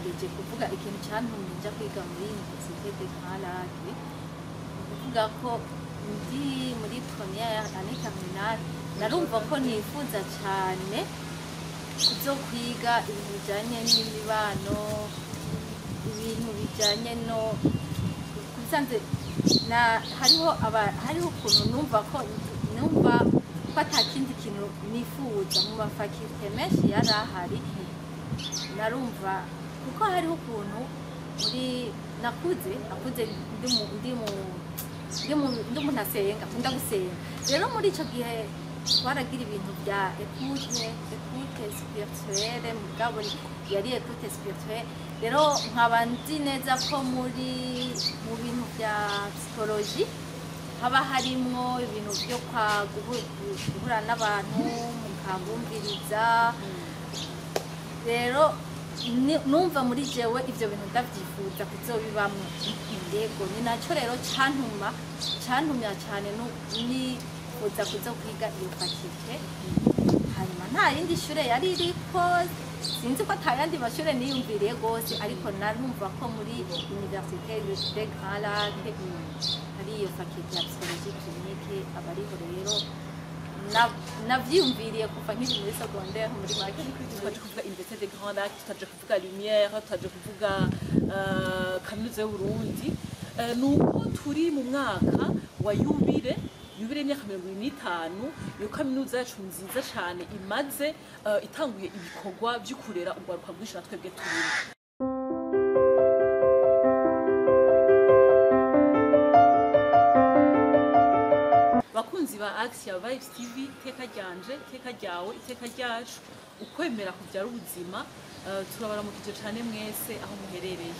ngerageje kuvuga ikintu cyantumye nja kwiga muri Université de Grand Lac kuvuga ko ndi muri première année terminale narumva ko nifuza cyane kuzo kwiga ibintu bijanye n'imibano ibintu bijanye no kusanze na hariho ukuntu numva ko atakindi kintu nifuza mu mafakirite menshi yari ahari narumva kuko hariho ukuntu muri nakuze ndi umuntu asenga nkunda gusenga rero muri icyo gihe twaragira ibintu bya écoute spirituelle mugabo yari écoute spirituelle rero nkaba nzi neza ko mu bintu bya psychologie haba harimwo ibintu byo guhura n'abantu mukabumviriza rero numva muri jewe ivyo bintu ndavyifuza kuzobibamwo yego ni nacyo rero cantumya cyane nifuza kuza kwiga iyo fakite hanyuma nta yindi shure yari iriko sinzi ko atayandi mashure niyumviriye gose ariko narumva ko muri Université de Grand Lac hari iyo fakite ya psychologie clinique abariho rero navyumviriye kuva nkiri muri secondaire muri make twaje kuvuga Université de Grand Lac twaje kuvuga Lumière twaje kuvuga kaminuza y'Uburundi nuko turi mu mwaka wa yubile y'imyaka 25 iyo kaminuza yacu nziza cyane imaze itanguye ibikorwa byo kurera urwaruka rwinshi na twebwe turi bakunzi ba Axia Vibes TV teka ryanje teka ryawe iteka ryacu ukwemera kubyara ubuzima turabaramukije cyane mwese aho muherereye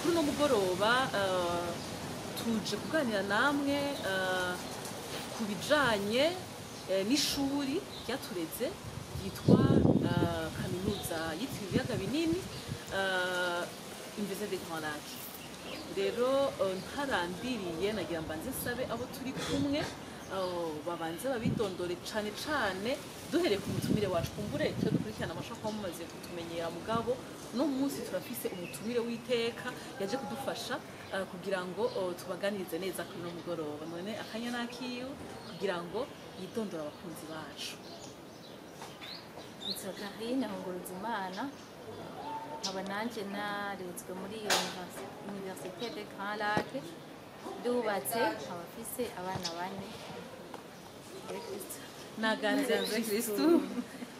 kuri no mugoroba tuje kuganira namwe ku bijanye n'ishuri ryatureze yitwa kaminuza yitiriwe ibiyaga binini Université de Grand Lac rero ntarandiriye nagira mbanze sabe abo turi kumwe babanze babidondore cane cane duhereye ku mutumire wacu kumbure cyo dukurikirana amashaka mumaze kutumenyera mugabo no munsi turafise umutumire w'iteka yaje kudufasha kugira ngo tubaganirize neza kuri no mugoroba none akanya nakiyo kugira ngo yidondora abakunzi bacu Karine Honguruzimana nkaba nanje narezwe muri Université de Grand Lac dubatse abafise abana bane naganze Kristo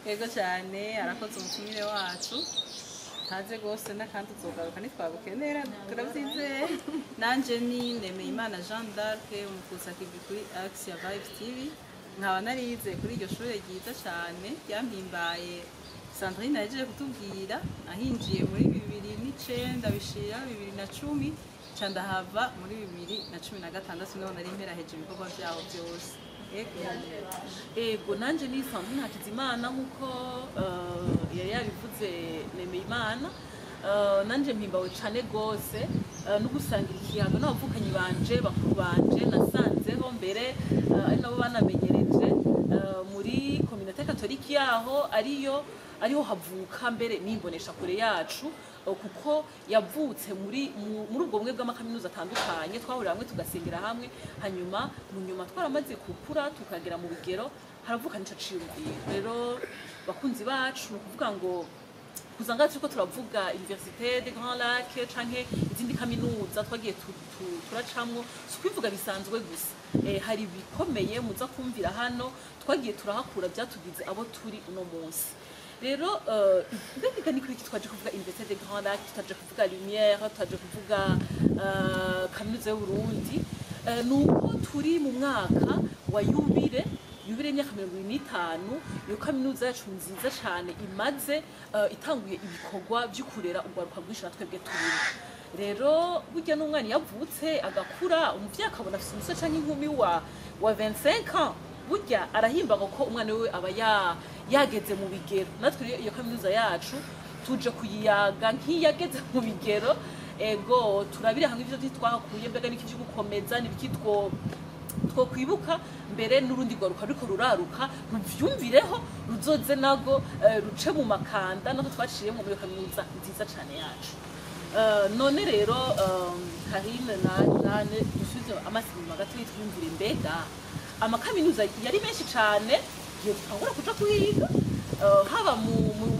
yego cyane arakoze umutumire wacu taze gose nakandi uzogaruka nitwabukenera turavyizeye nanje ni Nemeyimana Jean d'Arc umukusa kivi kuri Axia Vibes TV nkaba narize kuri iryo shure ryiza cyane ryampimbaye Sandrine yaje kutubwira ahinjiye muri 2009 bishira 2010 candahava muri 2016 niho nari mpera heje ibikorwa byaho byose ego nanje ni Sandrine Hakizimana nkuko yari yabivuze Nemeyimana nanje mpimbawe cyane gose no gusangira ikiyago n'abavukanyi banje bakuru banje nasanzeho mbere ari nabo banamenyereje muri communauté catholique yaho ariho havuka mbere nimbonesha kure yacu kuko yavutse muri ubwo bumwe bw'amakaminuza atandukanye twahurira hamwe tugasengera hamwe hanyuma mu nyuma twaramaze gukura tukagera mu bigero haravuka nico ciyumviro rero bakunzi bacu no kuvuga ngo kuzanga turiko turavuga Université de Grand Lac canke izindi kaminuza twagiye turacamwo sukwivuga bisanzwe gusa hari bikomeye muza kumvira hano twagiye turahakura byatugize abo turi uno munsi rero mbega ni kuri twaje kuvuga Université de Grand Lac twaje kuvuga Lumière twaje kuvuga kaminuza y'Uburundi nuko turi mu mwaka wa yubile y'imyaka 25 iyo kaminuza yacu nziza cyane imaze itanguye ibikorwa byo kurera urwaruka rwinshi na twebwe turi rero burya n'umwana yavutse agakura umuvyeyi akabona afite umusore canke inkumi wa 25 ans burya arahimbaga ko umwana we aba yageze mu bigero natwe iyo kaminuza yacu tuje kuyiyaga nk'iyageze mu bigero ego turabire hamwe ivyo twahakuye mbega n'iki cyo gukomeza n'ibiki two kwibuka mbere n'urundi rwaruka ariko ruraruka ruvyumvireho ruzoze nago ruce mu makanda naho twaciyemo muri kaminuza nziza cyane yacu. None rero Karine nane dusubize amasimba gato yitwumvire mbega amakaminuza yari menshi cyane giye twangura kuja kuhiga haba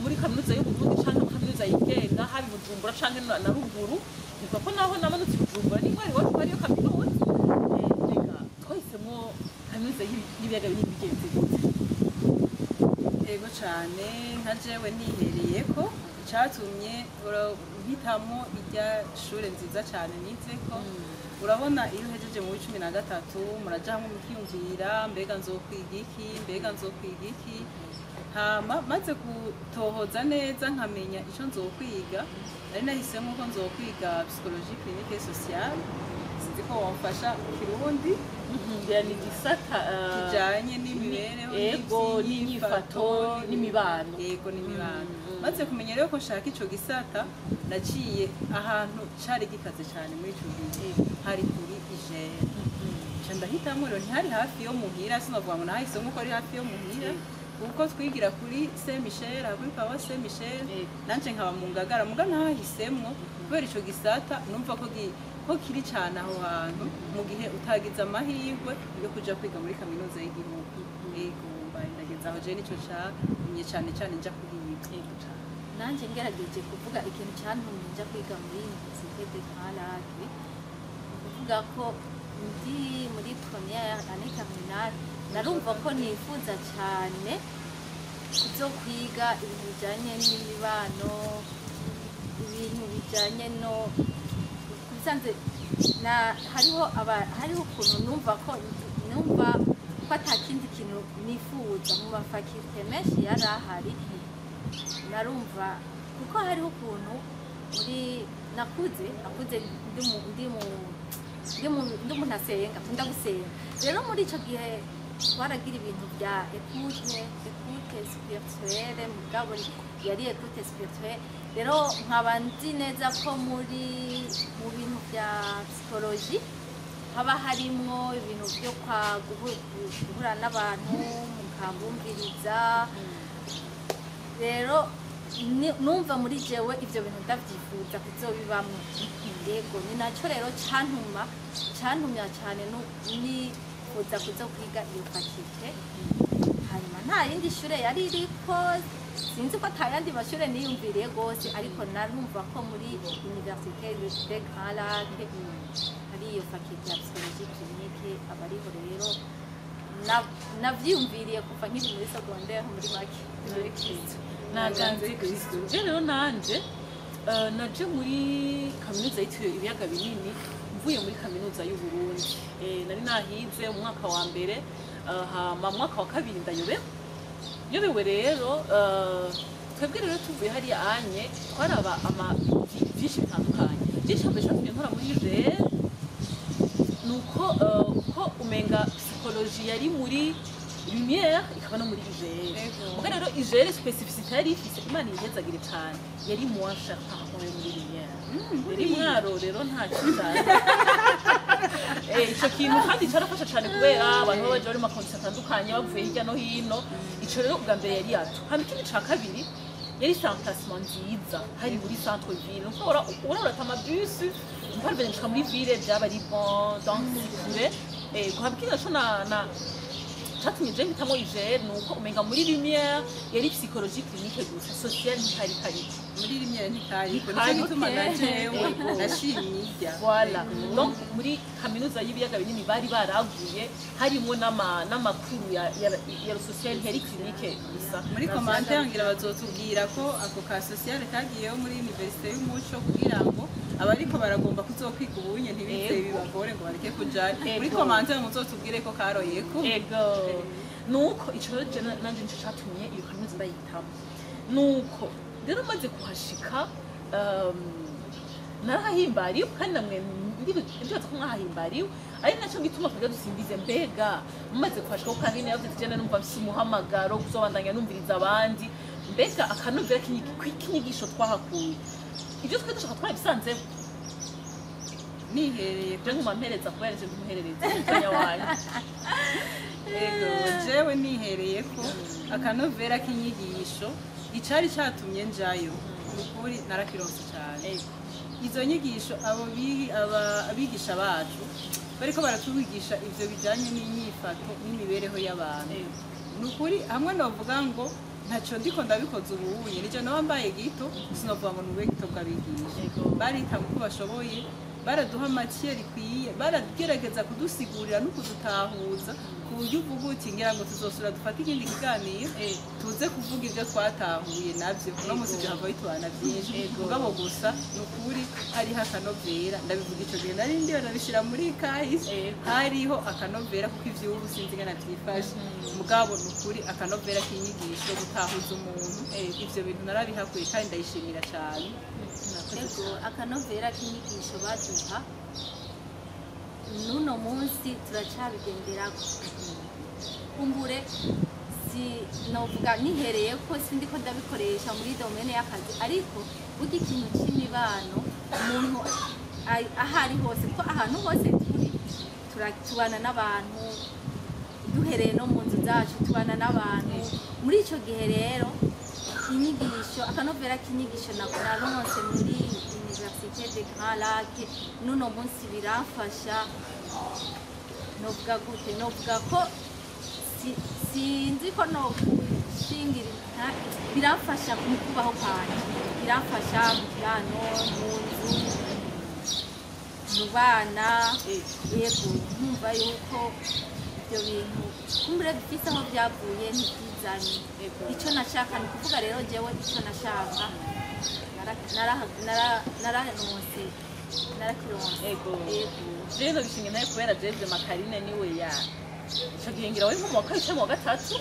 muri kaminuza y'Uburundi canke kaminuza yigenga haba Bujumbura canke na ruguru niko ko naho namanutse Bujumbura ni mwari wacu bari yo kaminuza reka twahisemo kaminuza y'ibiyaga binini bigenze gute. Yego cyane nka jewe nihereye ko cyatumye uhitamo irya shure nziza cyane nizeko urabona iyo uhejeje mu 13 muraja hamwe mukiyumvira mbega nzokwiga iki hama maze gutohoza neza nkamenya ico nzokwiga nari nahisemo ko nzokwiga psychologie clinique et sociale sinzi ko wamfasha Kirundi yani gisata kijanye n'imibereho ego n'inyifato n'imibano maze kumenya rero ko nshaka ico gisata naciye ahantu cari gikaze cyane muri ico gihe hari kuri Ijere ndahitamo rero ntihari hafi yo muhira sinavuga ngo nahisemo ko ari hafi yo muhira kuko twigira kuri Saint Michel kuri Pawa Saint Michel nanje nkaba mu Ngagara muga nahisemwo kubera ico gisata numva ko kiri cyane aho hantu mu gihe utagize amahirwe yo kuja kwiga muri kaminuza y'igihugu ego mbaye ndageza aho je nico cyane cyane nja kuhiga. Nanje ngerageje kuvuga ikintu cyantumye nja kwiga muri Université de Grand-Lac kuvuga ko ndi muri première année terminale narumva ko nifuza cyane kuzokwiga ibintu bijanye n'imibano ibintu bijanye no kusanze hariho ukuntu numva ko atakindi kintu nifuza mu mafakirite menshi yari ahari narumva kuko hariho ukuntu nakuze ndi umuntu asenga nkunda gusenga rero muri icyo gihe twaragira ibintu bya écoute spirituelle mugabo yari écoute spirituelle rero nkaba nzi neza ko mu bintu bya psychologie haba harimwo ibintu byo guhura n'abantu mukabumviriza rero numva muri jewe ivyo bintu ndavyifuza kuzobibamwo yego ni naco rero cantumya cyane nifuza kuza kwiga iyo faculté hanyuma nta yindi shure yari iriko sinzi ko atayandi mashure niyumviriye gose ariko narumva ko muri Université de Grand-Lac hari iyo faculté ya psychologie clinique abariho rero navyumviriye kuva nkiri muri secondaire muri make naganze Kristo rero nanje naje muri kaminuza yitiriwe ibiyaga binini mvuye muri kaminuza y'Uburundi nari nahize umwaka wa mbere hama mwaka wa kabiri nyobewe rero twebwe rero tuvuye hari anye twaraba byinshi bitandukanye byinshi mbere nkora muri Ijere nuko ko umenga psychologie yari muri Lumière ikaba no muri Ijere muga rero Ijere specificité yari ifise Imana yihezagire cyane yari moins cher par rapport yo muri Lumière yari mwaro rero nta cyane ico kintu kandi carafasha cyane kubera abantu baje bari mu makonsi atandukanye bavuye hirya no hino ico rero ubwa mbere yari yacu hano ikindi ca kabiri yari santasement nziza hari muri centre ville nuko urata amabus mparvene nshika muri ville byaba ari bon donc kure kuhabikira co na chatumye je hitamo Ijere nuko umenga muri Lumière yari psychologie clinique gusa sociale ntari muri Lumière ntari ko nico gituma najewe nashimye voilà donc muri kaminuza y'ibiyaga binini bari baraguye harimo n'amakuru ya sociale yari clinique gusa muri commentaire ngira bazotubwira ko ako ka sociale kagiyeho muri Université y'Umuco kugira ngo abariko baragomba kuzokwiga ubunye ntibize bibagore ngo bareke kuja muri commentaire muzotubwire ko karoyeko ego nuko ico nanje nico catumye iyo kaminuza ndayitamo nuko rero maze kuhashika narahimbariwe kandi namwe ndibaza ko mwahimbariwe ari nacyo gituma tujya dusimbize mbega mumaze kuhashika ko Karine yavuze ati jana numva mfise umuhamagaro kuzobandanya numviriza abandi mbega akanovera k'inyigisho twahakuye ibyo twe dushaka twarabisanzeho nihereye je nkumampereza kubera nje kumuherereza umwanya wanyu. ego jewe nihereye ko akanovera k'inyigisho icari catumye njayo ukuri narakironse cyane. Izo nyigisho abigisha bacu bariko baratubigisha ivyo bijanye n'inyifato n'imibereho y'abantu. Nukuri hamwe novuga ngo ntaco ndiko ndabikoze ubuye nije nawambaye gito sinovuga ngo nube gito bw'abigisha barita uko bashoboye baraduha matière ikwiye baragerageza kudusigurira no kudutahuza ku buryo uvuga uti ngira ngo tuzosura dufate ikindi kiganiro tuze kuvuga ibyo twatahuye navyo no musi byo hava bitwana byinshi mugabo gusa nukuri hari hakanovera ndabivuga ico gihe nari ndiyo nabishira muri kahise hariho akanovera kuko ivyubu sinzi ngana byifashe mugabo nukuri akanovera k'inyigisho gutahuza umuntu ivyo bintu narabihakuye kandi ndayishimira cyane. Ego akanovera k'inyigisho baduha nuno munsi turacabigenderako. Kumbure si novuga nihereye ko sindiko ndabikoresha muri domaine y'akazi ariko burya ikintu c'imibano umuntu ahari hose ko ahantu hose tubana n'abantu duhereye no mu nzu zacu tubana n'abantu. Muri ico gihe rero inyigisho akanovera k'inyigisho naronse muri Université de Grand Lac nuno munsi biramfasha novuga gute novuga ko sinzi ko no shingira biramfasha mu kubaho kanje biramfasha mu kibano mu nzu mu bana yego nkumva yuko ibyo bintu kumbure dufise aho byavuye ntibizanye icyo nashaka ni kuvuga rero jewe icyo nashaka nararonse narakironse. Rero bishinga nayo kubera Jeze Makarine niwe ya ico gihe ngira we mu wakari cyangwa wa gatatu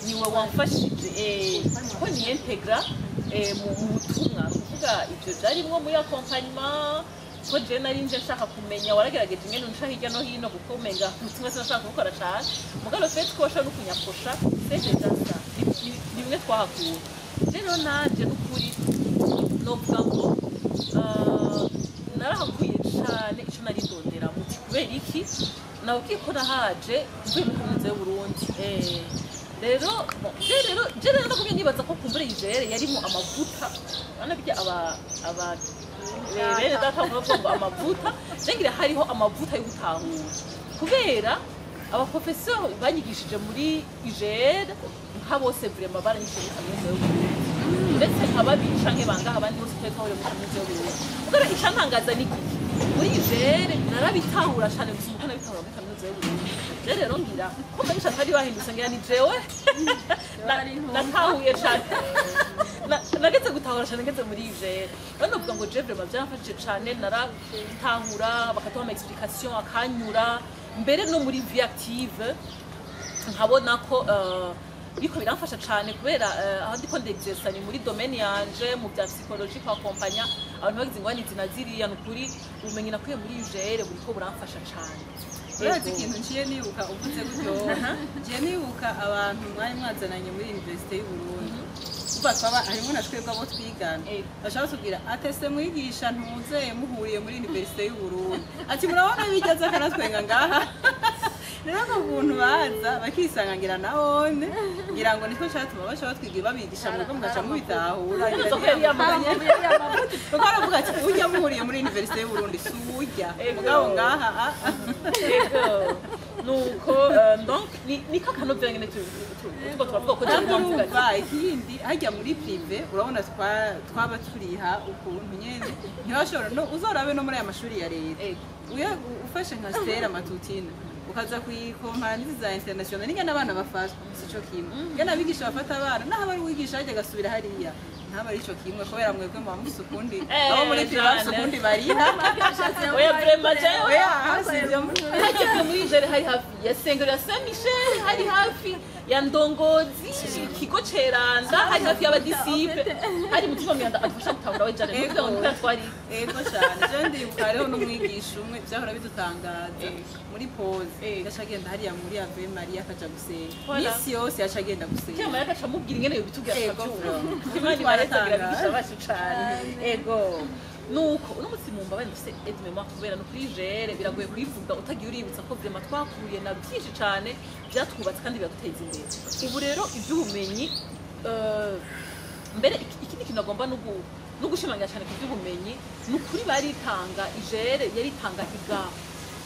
niwe wamfashije ko ni integra mu butumwa kuvuga ibyo byarimwo muri accompagnement ko je nari nje nshaka kumenya waragerageje ingene nshaka hirya no hino gukomenga mutumwe sinashaka gukora cyane mugalo fete ko bashaka no kunyaposha sete dasa ni bimwe twahakura rero naje n'ukuri novuga ngo narahakuye cyane ico nari ndondera muti kubera iki nawe ko nahaje mvuye mu kaminuza y'u Burundi rero nakubwiye nibaza ko kumbure Niger yarimo amavuta anabijya aba rero datavuga ngo amavuta cengira hariho amavuta yo gutahura kubera aba professeur banyigishije muri Niger nka bose vraiment baranyigishije muri kaminuza y'u Burundi ndetse nkababisha nk'ebanga abandi bose twekahore muri kaminuza y'u Burundi kubera icyantangaza ni iki muri Niger narabitahura cyane gusa uko nabitahura muri kaminuza y'u Burundi rero ngira ko bagisha atari bahindutse ngira ni jewe natahuye cyane nageze gutahura cyane ngeze muri Niger bano vuga ngo je vraiment byamfashije cyane naratahura bakatuha ama explication akanyura mbere no muri vie active nkabona ko biko biramfasha cyane kubera aho ndiko ndexercer ni muri domaine yanje mu bya psychologie kwa compagnia abantu bagize ingwani zinaziriya nukuri ubumenyi nakuye muri Niger buriko buramfasha cyane. Urazi ikintu ngiye nibuka uvuze gutyo ngiye nibuka abantu mwari mwazananye muri Université y'u Burundi kuva twaba harimo na twebwe abo twigana bashaka tubwira atese mwigisha ntuzeye muhuriye muri Université y'u Burundi ati murabona bigeze akaratwenga ngaha rero n'ubuntu baza bakisangangira nahone ngira ngo niko cyatuma bashaka twigira babigisha mwebwe mugaca mubitahura kuko aravuga ati ujya muhuriye muri Université y'u Burundi sujya mugabo ngaha nuko donc niko kanovera ngene tuko turavuga ko cyangwa ikindi hajya muri privé urabona twaba turiha ukuntu nyene ntibashobora no uzorabe no muri aya mashuri ya leta uya ufashe nka Stella Matutina ukaza kuyikompanyi za international n'ingana abana bafashwe sico kimwe ngana abigisha bafata abana naho bari wigisha hajya gasubira hariya ntaba ari cyo kimwe kubera mwebwe mu musukundi aho muri privé sukundi bariha oya vraiment jewe hajya muri Niger hari hafi ya Sengero ya Saint Michel hari hafi ya Ndongozi ikigo ceranda hari hafi y'abadisiple hari mutima myanda afasha gutahura we jane n'ubwo ngo twari ego cyane je ndibuka rero n'umwigisha umwe byahora bidutangaza muri pause yashagenda hariya muri Ave Maria akaja gusenga misi yose yashagenda gusenga cyama yakaca mubwira ingene yo bitubwira akabyura baratangaje bigisha bacu cane ego nuko uno munsi mu mbabane dufise aide mémoire kubera no kuri jere biragoye kuyivuga utagiye uributsa ko vraiment twakuye na byinshi cane byatwubatse kandi biraduteza imbere ubu rero iby'ubumenyi mbere ikindi kintu agomba no gushimangira cyane ku by'ubumenyi ni ukuri baritanga ijere yaritanga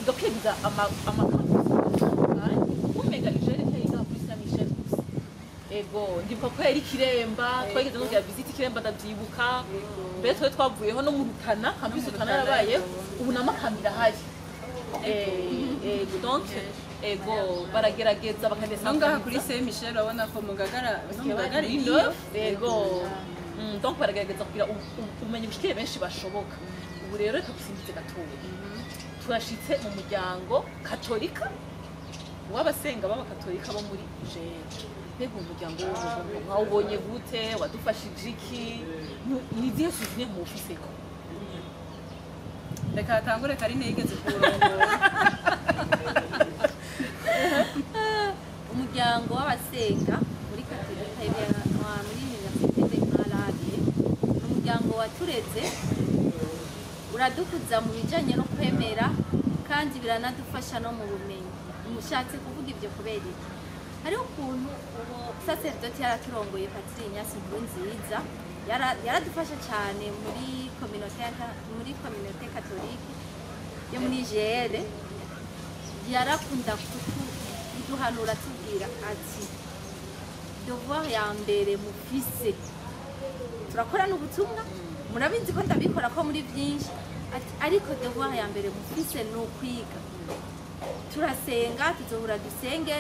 igakwiriza amakampani umega ijere ntiyiga kuri Saint Michel gusa ego ndibuka ko yari Kiremba twageze no kugira visite Kiremba ndavyibuka mbere twe twavuyeho no mu Rutana campus Rutana yarabaye ubu namakamira hari donc ego baragerageza bakanesa ngaha kuri Saint Michel urabona ko mugagara ego donc baragerageza kugira ubumenyi bushikire benshi bashoboka ubu rero reka gusimbize gatoya turashitse mu muryango katolika w'abasenga b'abakatolika bo muri Jeje mbega umuryango mwawubonye gute wadufashije iki ni izihe souvenir mufiseko reka hatangure Karine yigeze kurongora umuryango w'abasenga muri katolika muri Université de Malade umuryango watureze uradukuza mu bijanye no kwemera kandi biranadufasha no mu bumenyi umushatse kuvuga ibyo kubera iki hariho ukuntu uwo sacerdote yaraturongoye Patiri Ignace Nkurunziza yaradufasha cyane muri communauté catholique yo muri Jere yarakunda kuduhanura tubwira ati devoir ya mbere mufise turakora n'ubutumwa murabizi ko ndabikora ko muri byinshi ariko devoir ya mbere mufise ni ukwiga turasenga tuzohura dusenge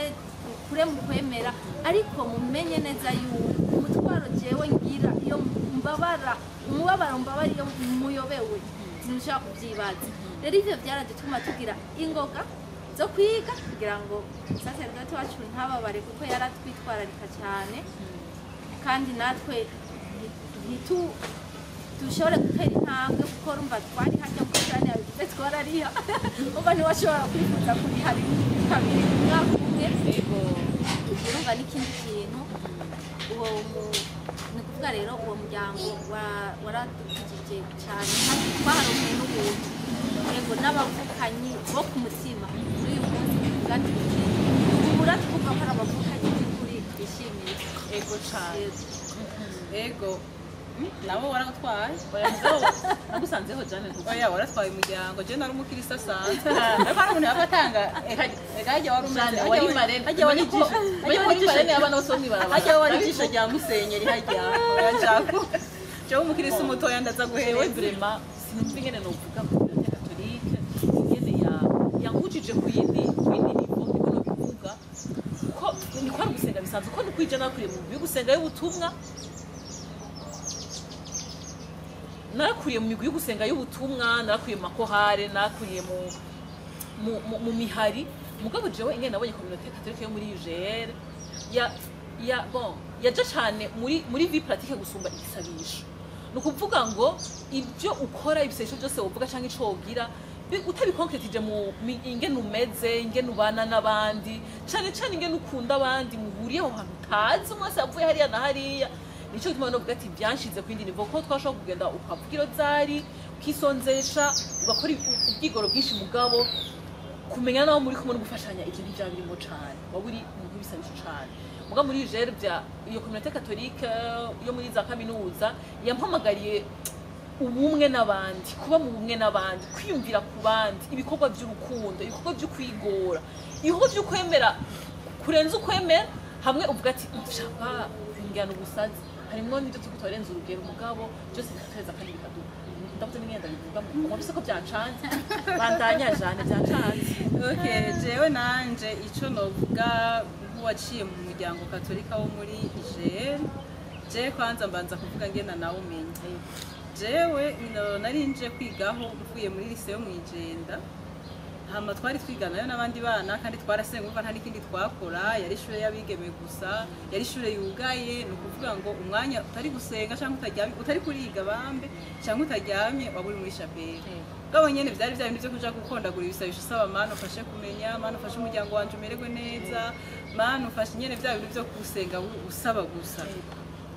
kure mu kwemera ariko mumenye neza yuko umutwaro jewe ngira iyo mbabara umubabaro mbabara iyo muyobewe sinshaka kubyibaza rero ivyo byaradutuma tugira ingoga zo kwiga kugira ngo sacerdote wacu ntababare kuko yaratwitwararika cyane kandi natwe dushobora gutera intambwe kuko rumva twari hajya kuko cyane yabivuze twarariha umva ntiwashobora kwifuza kuri hari kabiri mu mwaka umwe urumva n'ikindi kintu uwo ni ukuvuga rero uwo muryango waradukijije cyane kandi twaharonkeye n'ubuntu yego n'abavukanyi bo ku mutima muri uyu munsi kandi ubura twumva ko ari abavukanyi by'ukuri twishimiye ego cyane ego nabo waratwaye nagusanzeho Jane oya waratwaye umuryango je nari umukirisa asanzwe ariko hari umuntu yabatanga hajya wari umeze wari marene hajya wari ijisho wari marene y'abana bose barabara hajya wari ijisho rya musenyeri hajya yajako je umukirisa umutoya ndaza guherewe wewe vraiment sinumva ingene novuga ku bibliothèque catholique ingene yankujije ku yindi niveau niko no bivuga ko niko ari gusenga bisanzwe ko nukwije nakuriye mu biyo gusenga y'ubutumwa narakuriye mu migwi yo gusenga y'ubutumwa narakuriye mu makohare narakuriye mu mihari mugabo jewe ingene nabonye communauté catholique yo muri UGR yaja cyane muri vie pratique gusumba igisabisho nukuvuga ngo ibyo ukora ibisesho byose wovuga cyangwa ico wogira utabiconcretije mu ingene umeze ingene ubana n'abandi cyane ingene ukunda abandi muhuriye aho hantu utazi umwese yavuye hariya na hariya nico gituma no bugati byanshize kwindi nivo ko twashobora kugenda ukavugira zari ukisonzesha ugakora ubwigoro bwinshi mugabo kumenya naho muri kumwe no gufashanya ibyo ntibya birimo cyane waburi mu bisabisho cyane mugabo muri jere bya iyo communauté catholique yo muri za kaminuza yampamagariye ubumwe n'abandi kuba mu bumwe n'abandi kwiyumvira ku bandi ibikorwa by'urukundo ibikorwa byo kwigora ibikorwa byo kwemera kurenza ukwemera hamwe uvuga ati nshaka kwingana ubusazi harimo n'ibyo tukutorenza urugero umugabo byose bigateza kandi bikaduka ndavuze n'ingenda bivuga mu bise ko byancanze bandanya Jane byancanze okay jewe nanje ico novuga nk'uwaciye mu muryango katolika wo muri Jere je kwanza mbanza kuvuga ngena nawe umenye jewe narinje kwigaho mvuye muri lycée yo mwijenda hama twari twiganayo n'abandi bana kandi twarasenga umva nta n'ikindi twakora yari ishure y'abigeme gusa yari ishure yugaye ni ukuvuga ngo umwanya utari gusenga cyangwa utaryamye utari kuriga bambe cyangwa utaryamye waburi muri chapelle gabo nyene byari bya bintu byo kuja gukondagura ibisabisho saba mana ufashe kumenya mana ufashe umuryango wanje umererwe neza mana ufashe nyene bya bintu byo gusenga usaba gusa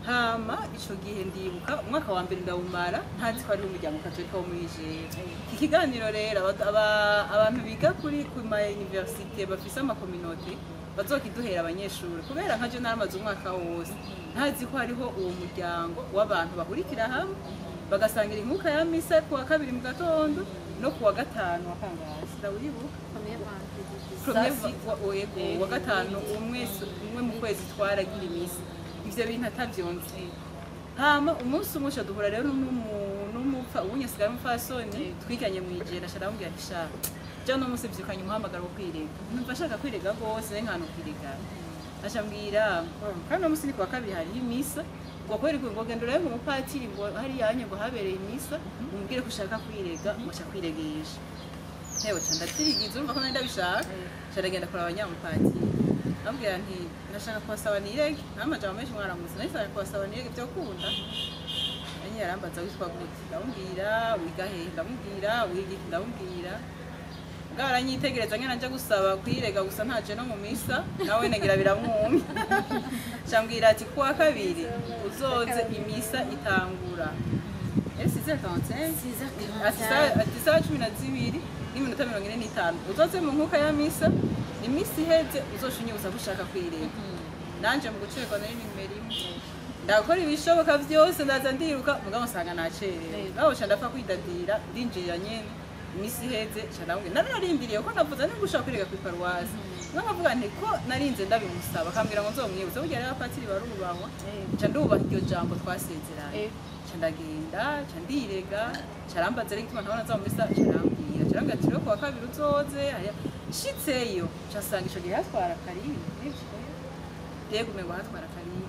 hama ico gihe ndibuka umwaka wa mbere ndawumara ntazi ko ariho umuryango katolika wo muri Nigeria. Iki kiganiro rero abantu biga kuri ku ma université bafise ama communauté bazokiduhera abanyeshuri kubera nka je naramaze umwaka wose ntazi ko hariho uwo muryango w'abantu bahurikira hamwe bagasangira inkuka ya misa ku wa kabiri mu gatondo no ku wa gatanu wa kangahe ndawuribuka wa gatanu umwe mu kwezi twaragira imisa ivyo bintu atavyonze. Hama umunsi umwe duhura rero n'umupfa ubunyasigaye umupfasoni twiganye mwijera sharamubwira ati sha je no munsi vyukanye umuhamagaro wo kwirega numva ashaka kwirega gose nkano kwirega ashambwira kandi no munsi ni kwa kabiri hari imisa ngo kweri ngo gendo rero mu mupatiri ngo hari yanye ngo habereye imisa umbwire ko ushaka kwirega musha kwiregesha hewe cyanda tirigize urumva ko nenda bishaka cyaragenda kuri abanyamupatiri ambwira nti nashaka kwasaba nirege namajama menshi mwaramuzi nashaka kwasaba nirege byo kunda anye yarambaza witwa gute ndamubwira wigahe ndamubwira wigi ndamubwira bwaranyitegereza ngena nje gusaba kwirega gusa ntaje no mu misa nawe negira biramwumye cyambwira ati kuwa kabiri uzoze imisa itangura ati saa 12 n'iminota 45 uzoze mu nkuka ya misa imisi iheze uzoshunyuza gushaka kwirega nanje mu gucekwa nari nimero imwe ndakora ibishoboka byose ndaza ndiruka mugabo nsanga nacerere naho ndapfa kwidadira ndinjira nyene imisi iheze cyarambwe nararindiriye ko navuze ni gushaka kwirega ku paruwasi nkavuga nti ko narinze ndabimusaba akambwira ngo nzomwibutsa burya rero abapatiri barubahwa nca ndubaha iryo jambo twasezeranye nca ndagenda nca ndirega carambaza rero igituma ntabona nzamumisa carambwira ati rero kuwa kabiri uzoze shitseyo casanga ico gihe hatwara Karimi yego umengo hatwara Karimi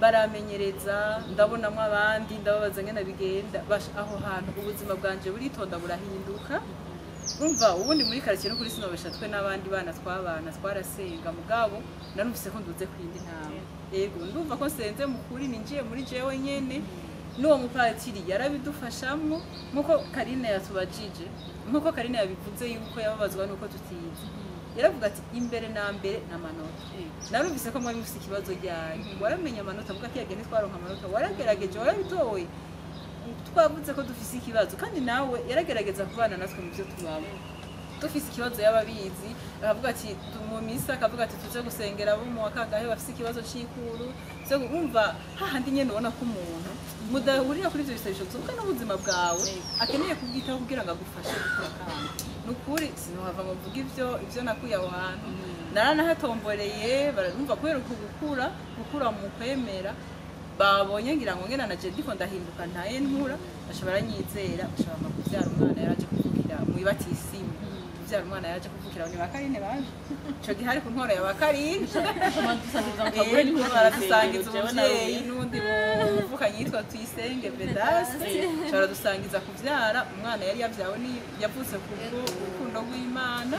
baramenyereza ndabonamwo abandi ndababaza ngena bigenda aho hantu ubuzima bwanje buritonda burahinduka umva ubundi muri quartier no kuri sinobesha twe n'abandi bana twabana twarasenga mugabo narumvise ko nduze kwindi ntama yego ndumva ko senze mukuri ninjiye muri jewe nyene n'uwo mupatiri yarabidufashamwo nkuko Karine yatubajije nkuko Karine yabivuze yuko yababazwa nuko tutize yaravuga ati imbere na mbere n'amanota narumvise ko mwari mufite ikibazo ryanyu waramenye amanota avuga ko yagene twaronka amanota waragerageje warabitoye twavuze ko dufise ikibazo kandi nawe yaragerageza kubana natwe mu byo tubamo dufise ikibazo yababizi akavuga ati mu misa akavuga ati tuze gusengera abo mu wakangahe bafise ikibazo c'ikuru so umva hahandi nyene ubona ko umuntu mudahurira kuri ivyo bisabisho zuko n'ubuzima bwawe akeneye kubwitaho kugira ngo agufashe gukura kandi nukuri sinohava ngo mvuga ivyo nakuye aho hantu naranahatomboreye barumva kubera gukura mu kwemera babonye ngira ngo ngena naje ndiko ndahinduka ntaye nkura bashobora nyizera bashobora kuvyara umwana yaraje kuvukira mu ibatisimu kuvyara umwana yaraje kuvukira ni bakarine baje ico gihe ari ku ntwaro ya bakarine baradusangiza umuvyeyi n'undi muvukanye yitwa Tuyisenge Vedaste baradusangiza kuvyara umwana yari yavyawe ni yavutse ku rukundo rw'Imana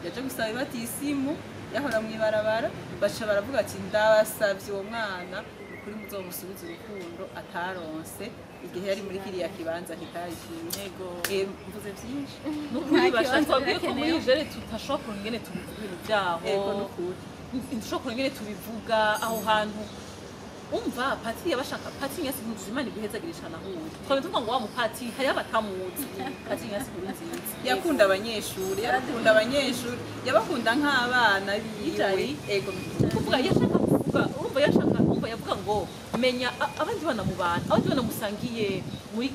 yaje gusaba ibatisimu yahora mwibarabara baca baravuga ati ndabasavye uwo mwana kuri muzomusubiza urukundo ataronse igihe yari muri kiriya kibanza kitayikiye yego mvuze byinshi nukuri bashaka ko muri jere tutashobora kurengene tubivuga ibintu byaho yego nukuri dushobora kurengene tubivuga aho hantu umva patiri yabashaka patiri nyasi nkuzimana guhezagirishana huye twabye tuvuga ngo wa mupatiri hari abatamuzi patiri nyasi kuri nziza yakunda abanyeshuri yabakunda nk'abana biwe yego kuvuga yashaka kuvuga urumva yavuga ngo menya abandi bana mu bantu abandi bana musangiye muri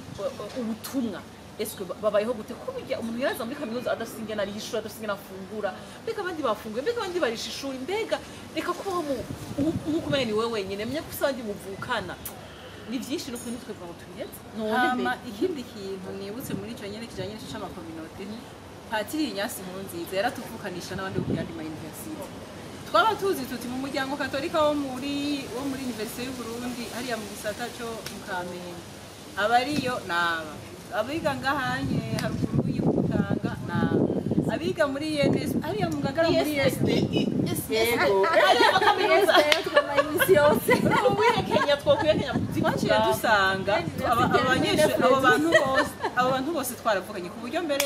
ubutumwa eske babayeho gute ko burya umuntu yaraza muri kaminuza adasinge na rishura adasinge na fungura mbega abandi bafunguye mbega abandi barisha ishuri mbega reka kubaho nk'uko umenya ni wowe wenyine menya ko usanga muvukana ni byinshi no kuri twebwe ngo tubihetse hama ikindi kintu nibutse muri ico nyene kijanye n'ico c'amakominote patiri Nyasi Nkurunziza yaratuvukanisha n'abandi bo kuyandi ma university twaba tuzi tuti mu muryango katolika wo muri universite y'u Burundi hariya mu gisata cyo mu Kamenge abariyo naba abiga ngahanye haruguru y'Ubutanga naba abiga muri ENS hariya mu Ngagara muri ESD yego hariya bakaminuza twama imisi yose muri Kenya twokuyekenya twaciye dusanga abanyeshuri abo bantu bose twaravuganye ku buryo mbere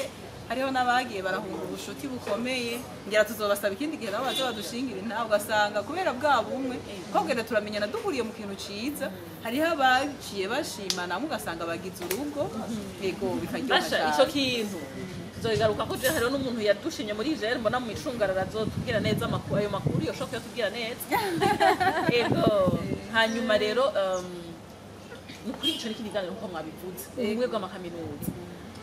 hariho n'abagiye barahunga ubushuti bukomeye ngira tuzobasaba ikindi gihe nabo baza badushingira intahe ugasanga kubera bwa bumwe twabwira turamenyana duhuriye mu kintu ciza hariho abaciye bashimana ugasanga bagize urugo yego bikaryoha Basha cyane ico kintu tuzogaruka ko je hariho n'umuntu yadushimye muri Israel mbona mu icungarara azotubwira neza amakuru ayo makuru yoshaka yatubwira neza ego hanyuma rero nukuri ico n'ikindi kiganiro nkuko mwabivuze ubumwe bw'amakaminuza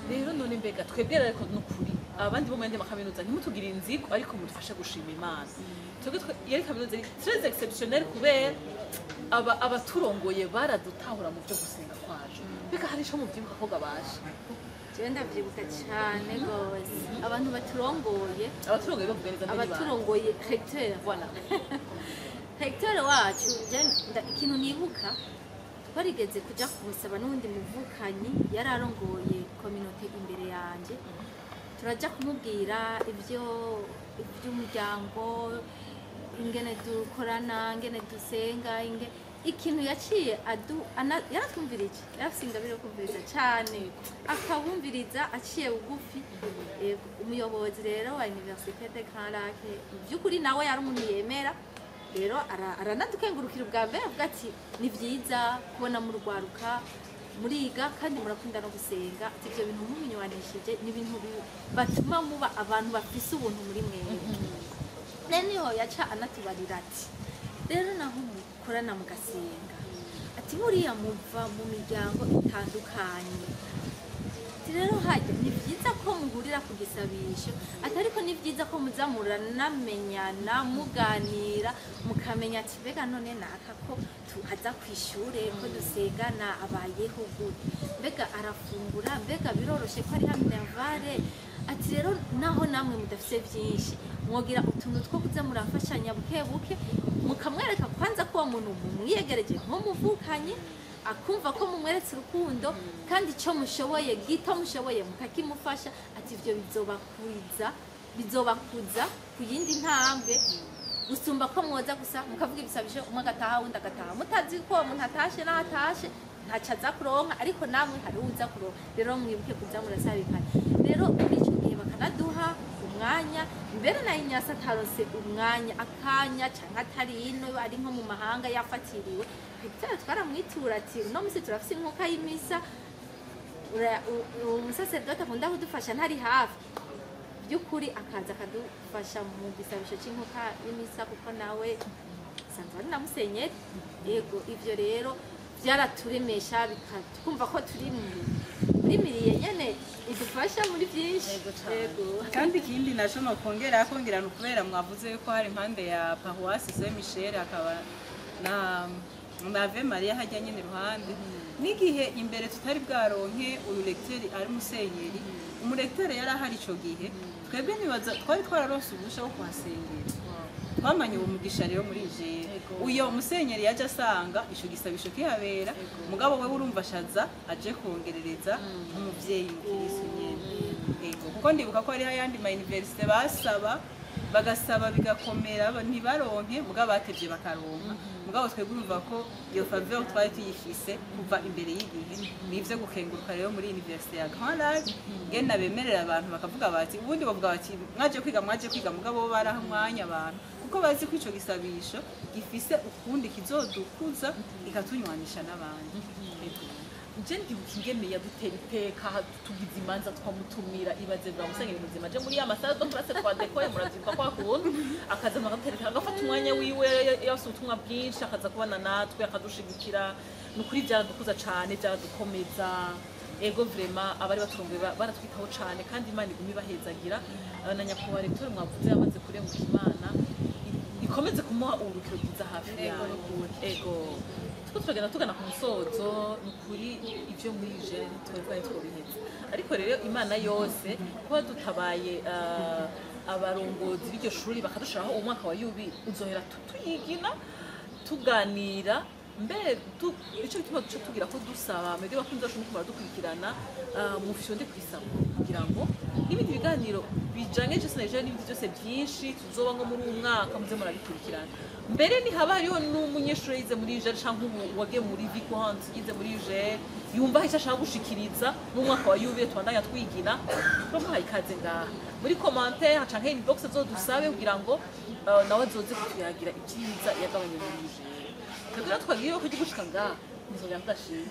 rero none mbega twebwe ariko nukuri abandi bo mu yandi makaminuza ntimutugire inzigo ariko mudufashe gushima Imana twebwe yari kaminuza très exceptionnel kubera abaturongoye baradutahura mu byo gusenga kwacu mbega hari ico muvyibuka ko gabaje jewe ndavyibuka cyane gose abantu baturongoye bavuga neza abaturongoye recteur voilà recteur wacu ikintu nibuka twarigeze kuja kumusaba n'undi muvukanyi yari arongoye communauté imbere yanje turaja kumubwira ivy'umuryango ingene dukorana ingene dusenga ikintu yaciye yaratwumvirije yarafise ingabire yo kumviriza cyane akabumviriza aciye bugufi umuyobozi rero wa Université de Grand Lac by'ukuri nawe yari umuntu yemera rero aranadukengurukira ubwa mbere avuga ati ni vyiza kubona mu rwaruka muriga kandi murakunda no gusenga ati ivyo bintu mubinywanishije ni ibintu batuma muba abantu bafise ubuntu muri mwewe niho yaca anatubarira ati rero naho mukorana mugasenga ati buriya muva mu miryango itandukanye rero hajya ni byiza ko muhurira ku gisabisho ati ariko ni byiza ko muza muranamenyana muganira mukamenya ati mbega none naka ko tuhaza ku ishure ko dusengana abayeho gute mbega arafungura mbega biroroshe ko ari minervare ati rero naho namwe mudafise byinshi mwogira utuntu two kuza murafashanya buke buke mukamwereka kwanza ko uwo muntu mumwiyegereje nko muvukanye akumva ko mumweretse urukundo kandi icyo mushoboye gito mushoboye mukakimufasha ati ivyo bizobakuza ku yindi ntambwe gusumba ko mwoza gusa mukavuga ibisabisho umwe agataha wundi agataha mutazi ko umuntu atashe n'atashe ntaca aza kuronka ariko namwe hari uza kuronka rero mwibuke kuza murasabikana rero muri icyo gihe bakanaduha umwanya mbere na Inyasa atarose umwanya akanya canke atari ino ari nko mu mahanga yafatiriwe bitara twaramwitura ati uno musi turafise inkuka y'imisa umusaseredoti akunda kudufasha ntari hafi by'ukuri akaza akadufasha mu gisabisho c'inkuka y'imisa kuko nawe sanzwe ari na musenyeri yego ivyo rero byaraturemesha bikatwumva ko turi muri miriye nyene idufasha muri byinshi yego kandi ikindi naco nokongera no kubera mwavuze ko hari impande ya Paroisse Saint Michel akaba na Ave Maria hajya nyene iruhande n'igihe imbere tutari bwaronke uyu lecteur ari musenyeri umulecteur yari ahari ico gihe twebwe nibaza twari twararonse ubusha bwo kuhasengera twamanye uwo mugisha rero muri Nigeria uyo musenyeri yaje asanga ico gisabisho kihabera mugabo we urumva shaza aje kongerereza umuvyeyi mukirisi nyene ego kuko ndibuka ko ari hayandi ma university bagasaba bigakomera ntibaronke mugabo batevye bakaronka mugabo twebwe urumva ko iyo faveur twari tuyifise kuva imbere y'igihe nivyo gukenguruka rero muri Université ya Grand Lac genda bemerera abantu bakavuga bati ubundi bavuga bati mwaje kwiga mugabo barahamwanya abantu kuko bazi ko ico gisabisho gifise ukundi kizodukuza ikatunywanisha n'abandi je ndibuka ingene yadutera iteka tugize imanza twamutumira ibaze bwa musenyeri muzima je muri amasara do place kwa dekoye muravyibuka kwa kuntu akaza agatereka agafata umwanya wiwe yose ubutumwa bwinshi akaza kubana natwe akadushigikira nukuri byaradukuza cane byaradukomeza ego vraiment abari baturongoye baratwitaho cane kandi Imana igumi bahezagira na nyakubahwa recteur mwavuze yamaze kurenguka Imana ikomeze kumuha urukiro rwiza hafi yawe ego turagenda tugana ku musozo nukuri ivyo mwije twebwe twobiheza ariko rero Imana yose kuba dutabaye abarongozi b'iryo shuri bakadushiraho umwaka wa yubile uzohera tuyigina tuganira mbere icyo gituma duca tugira ko dusaba mwebwe bakunzi bacu muko baradukurikirana mufyonde kwisaba kugira ngo n'ibindi biganiro bijanye cyose na n'ibindi byose byinshi tuzoba nko muri uyu mwaka muze murabikurikirana mbere ni haba hariho n'umunyeshuri yize muri UGL cyangwa wagiye muri Vicohant yize muri UGL yumva icyo ashaka gushikiriza mu mwaka wa yubile twandanya twigina turamuhaye ikaze ngaha muri commentaire canke inbox zodusabe kugira ngo nawe azoze kutuyagira ibyiza yagabanye muri UGL kabira twagiyeho ko gushika ngaha nzoga ndashimye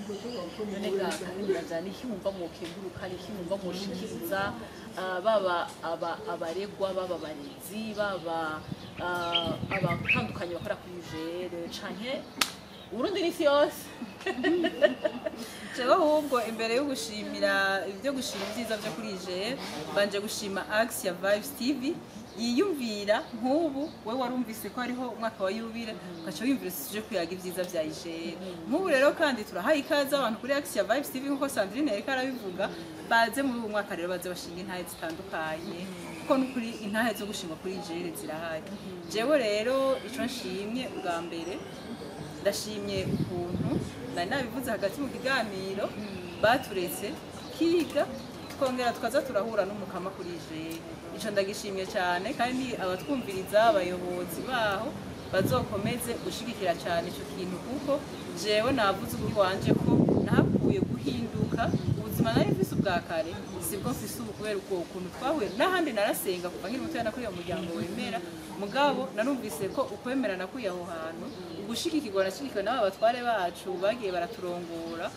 none gaga nirajana iki wumva mu kenguruka iki wumva mu shikiriza baba abaregwa baba barezi baba abatandukanye bakora kuri UGL canke Urundi n'isi yose jewe ahubwo imbere yo gushimira ibyo gushima ibyiza byo kuri UGL banje gushima Axe ya Vibes TV yiyumvira nk'ubu we warumvise ko hariho umwaka wa yubile ugaca wiyumvira sije kuyaga ibyiza bya UGL nk'ubu rero kandi turahaye ikaze abantu kuri Axe ya Vibes TV nk'uko Sandrine yariko arabivuga baze muri uyu mwaka rero baze bashinga intahe zitandukanye kuko n'ukuri intahe zo gushinga kuri UGL zirahari jewe rero ico nshimye bwa mbere ndashimye ukuntu nari nabivuze hagati mu kiganiro baturetse kiga twongera tukaza turahura n'umukama kuri UGL ico ndagishimye cyane kandi abatwumviriza abayobozi baho bazokomeze gushigikira cyane ico kintu kuko jewe navuze kuri wanje ko nahakuye guhinduka ubuzima nari mfise ubwa kare sibwo mfise ubu kubera ubwo ukuntu twahuye n'ahandi narasenga kuva nkiri mutoya nakuriye mu muryango wemera mugabo narumvise ko ukwemera nakuye aho hantu ugushigikirwa nashigikiwe n'aba batware bacu bagiye baraturongora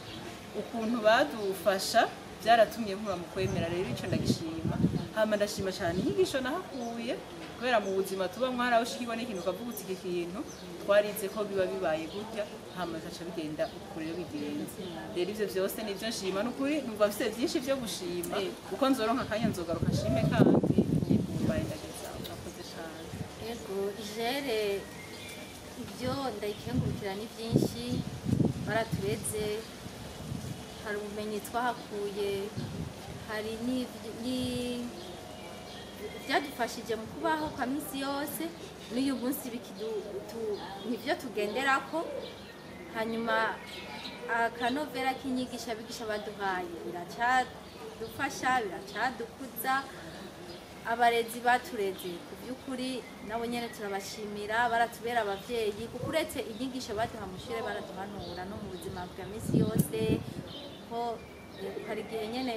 ukuntu badufasha byaratumye nkura mu kwemera rero ico ndagishima hama ndashima cyane inyigisho nahakuye kubera mu buzima tuba mwarabashikirwa n'ikintu ukavuga uti iki kintu twarize ko biba bibaye gutya hama gaca bigenda uko rero bigenze rero ivyo vyose nivyo nshima n'ukuri numva bifite byinshi vyo gushima uko nzoronka akanya nzogaruka nshime kandi mbaye ndageza urakoze cyane yego UGL ibyo ndayikengurukira ni byinshi baratureze hari ubumenyi twahakuye hari byadufashije mu kubaho kwa minsi yose n'uyu munsi nibyo tugenderako hanyuma akanovera k'inyigisha bigisha baduhaye biracadufasha biracadukuza abarezi batureze ku by'ukuri nabo nyene turabashimira baratubera abavyeyi kuko uretse inyigisho baduha mushure baratuhanura no mu buzima bwa minsi yose ko hari igihe nyene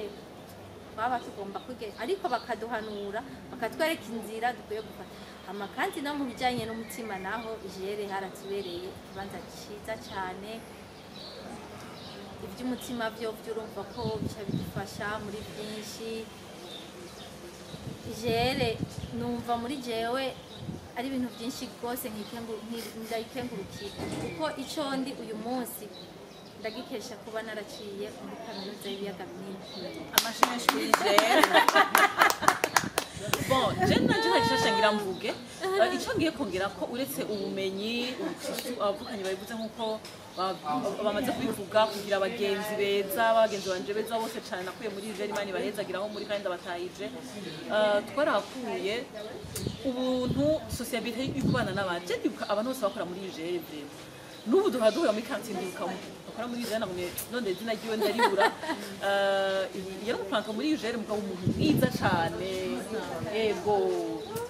baba tugomba kwiga ariko bakaduhanura bakatwereka inzira dukwiye gufata hama kandi no mu bijanye n'umutima naho UGL haratubereye ikibanza ciza cane iby'umutima byo urumva ko bica bidufasha muri byinshi UGL numva muri jewe ari ibintu byinshi rwose ndayikengurukira kuko ico ndi uyu munsi ndagikesha kuba naraciye muri kaminuza y'ibiyaga binini amashimwe kuri UGL bon je nanje ntagisha ngira mvuge icyo ngiye kongera ko uretse ubumenyi abavukanye babivuze nk'uko bamaze kubivuga kugira abagenzi beza abagenzi banje beza bose cyane nakuye muri UGL Imana ibahezagiraho muri kandi abatayije twarahakuye ubuntu sociabilité y'ukubana n'abandi je ndibuka abantu bose bakora muri UGL n'ubu duhura muri kantine bakora muri UGL namwe none izina ryiwe ndaribura yari umuplanka muri UGL mugabo umuntu mwiza cyane yego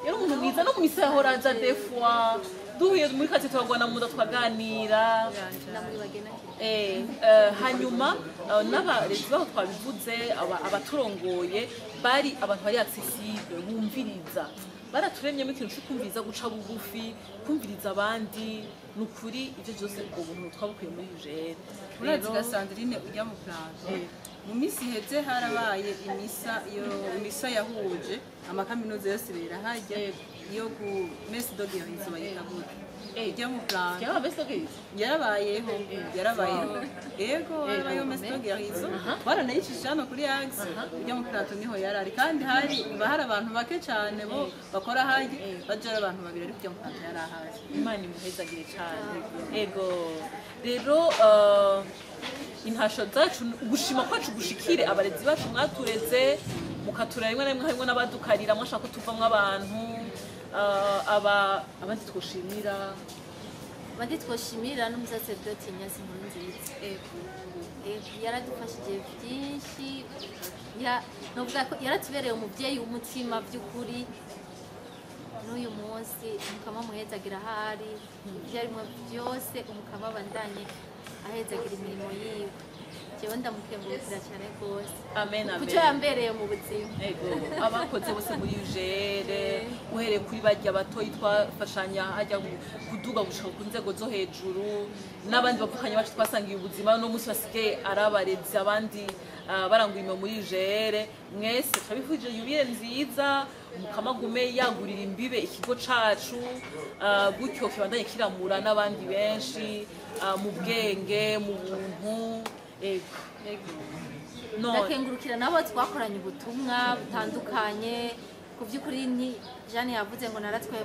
yari umuntu mwiza no mu misa yahora aja des fois duhuye muri kantine turagwana mu muda twaganira hanyuma n'abarezi baho twabivuze abaturongoye bari abantu bari accessible bumviriza baraturemyemo ikintu cyo kumviriza guca bugufi kumviriza abandi nukuri ibyo byose ubwo buntu twabukuye muri UGL urazi Sandrine ujya mu plano mu misi heze harabaye imisa yahuje amakaminuza yose birahajya yo ku Messe d'Organisation bayikabura ujya mu plano yarabayeho yego harabayeho Messe d'Organisation baranayishije hano kuri Axe ujya mu plano niho yarari kandi hari abantu bake cyane bo bakora haje bajara abantu babiri ari kujya mu plano yarahaje Imana imuhezagire cyane yego rero intasho zacu ugushima kwacu gushikire abarezi bacu mwatureze mukaturera rimwe na rimwe harimo n'abadukarira mwashaka ko tuvamwo abantu abandi twoshimira abandi twoshimira n'umusaseredoti Ignace Nkurunziza yaradufashije byinshi novuga ko yaratubereye umubyeyi w'umutima by'ukuri n'uyu munsi umukama muhezagira ahari ibyo arimo byose umukama abandanye ahezagira imirimo yiwe jewe ndamukengurukira cyane rwose amen amen kuco yambereye mu buzima ego abakoze bose muri ujere uhereye kuri barya batoyi twafashanya hajya kuduga gushaka ku nzego zo hejuru n'abandi bavukanye bacu twasangiye ubuzima no munsi basigaye arabarezi abandi barangurima muri ujere mwese turabifuje yubire nziza umukama gume yagurira imbibe ikigo cacu gutyo kibandanye kiramura n'abandi benshi mu bwenge mu buntu ego ndakengurukira nabo twakoranye ubutumwa butandukanye ku by'ukuri Jeanne yavuze ngo naratwaye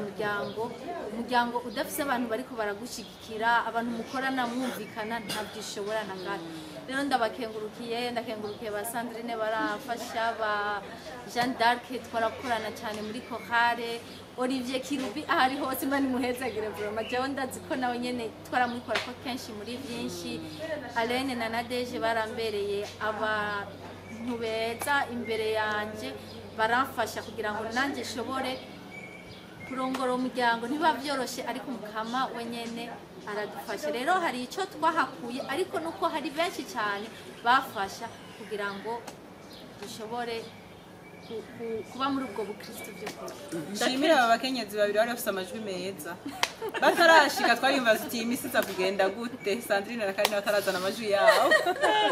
umuryango udafise abantu bariko baragushigikira abantu mukorana mwumvikana ntabyo ushobora na gato rero ndakengurukiye ba Sandrine barafasha ba Jeanne d'Arc twarakorana cyane muri Chorale Olivier Kirubi ahari hose imana imuhezagire vraiment jewe ndazi ko nawe nyene twaramwikora ko kenshi muri byinshi Alene na Nadege barambereye abantu beza imbere yanje baramfasha kugira ngo nanjye nshobore kurongora umuryango ntiba byoroshe ariko umukama wenyene aradufasha rero hari icyo twahakuye ariko nuko hari benshi cyane bafasha kugira ngo dushobore kuba muri ubwo bukristo by'ukuri nshimira aba bakenyezi babiri bari bafite amajwi meza batarashika twaribaza uti imisi iza kugenda gute Sandrine na Karine batarazana amajwi yabo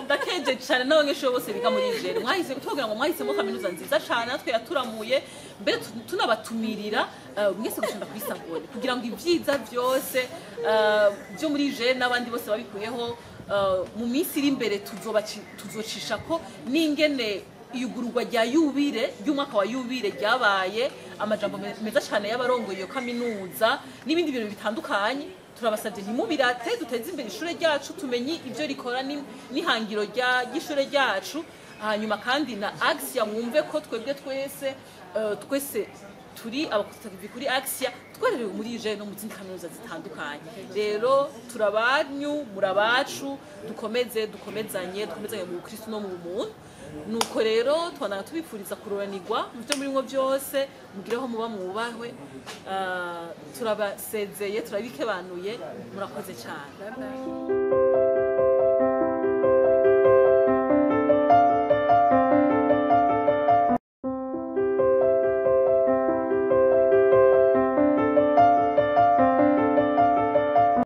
ndakeje cyane n'abanyeshuri bose biga muri ijere mwahise kugira ngo mwahisemo kaminuza nziza cyane natwe yaturamuye mbere tunabatumirira mwese gushonda kuri Sagoni kugira ngo ibyiza byose byo muri ijere n'abandi bose babikuyeho mu minsi iri imbere tuzocisha ko n'ingene iyugururwa rya yubire ry'umwaka wa yubire ryabaye amajambo meza cyane y'abarongoye iyo kaminuza n'ibindi bintu bitandukanye turabasabye ntimubirate duteze imbere ishure ryacu tumenye ibyo rikora n'ihangiro ry'ishure ryacu hanyuma kandi na Axia mwumve ko twebwe twese turi abakozi kuri Axia twererewe muri ije no mu zindi kaminuza zitandukanye rero turabanyu murabacu dukomezanye mu Kristo no mu bumuntu nuko rero twanana tubifuriza kuroranirwa mu byo murimo byose mugireho muba mwubahwe turabasezeye turabikebanuye murakoze cyane.